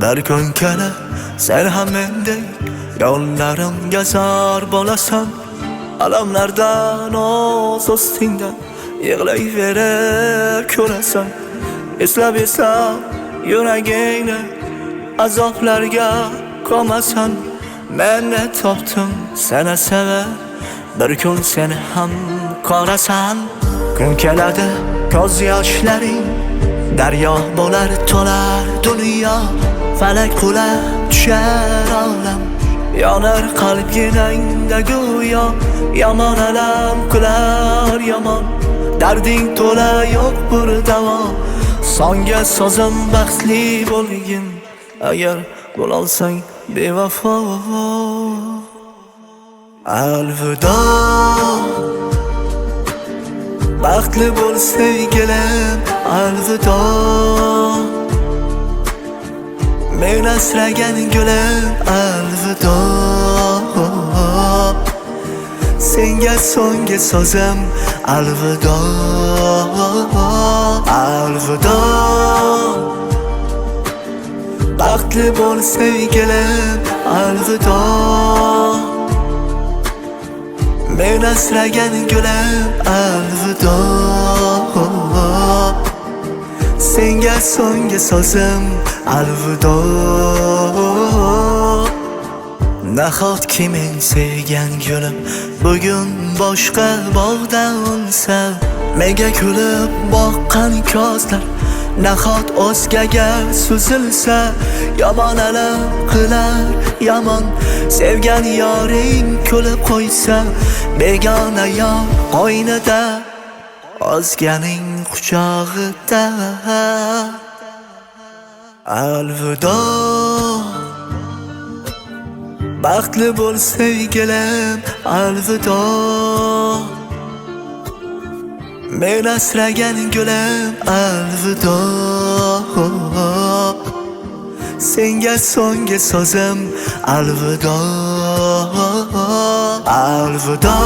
bir kun kela sen ham mendek yo'llarimga zor bo'lasan. Alamlardan o'z ustingdan yig'layverar ko'rasan. Eslab yuragingni azoblarga ko'masan. Meni topdim seni sever, bir kun seni ham ko'rasan. Kun keladi ko'z yoshlaring daryo bo'lar, to'lar dunyo. Falak qulab tushar olam, yonar qalbingda go'yo. Yomon alam qilar yomon, darding to'la yo'q bir davo. Songa sozim baxtli bo'lgin, agar bo'lolsang bevafo. Alvido, baxtli bo'l sevgilim, alvido. Men asragan gulim, alvido. Senga so'nggi so'zim, alvido. Alvido, baxtli bo'l sevgilim, alvido. Men asragan gulim, alvido. Senga so'nggi so'zim, alvido. Nahotki men sevgan gulim bugun boshqa bog'da unsa, menga kulib boqqan ko'zlar nahot o'zgaga suzilsa. Yomon alam qilar yomon, sevgan yoring kulib qo'ysa. Begona yor qo'ynida, o'zganing quchog'ida. Alvido, baxtli bo'l sevgilim, alvido. Men asragan gulim, alvido. Senga so'nggi so'zim, alvido. Alvido,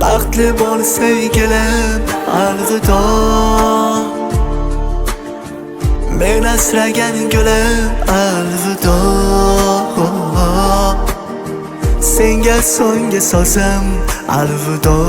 baxtli bo'l sevgilim, alvido. Men asragan gulim, alvido. Senga so'nggi so'zim, alvido.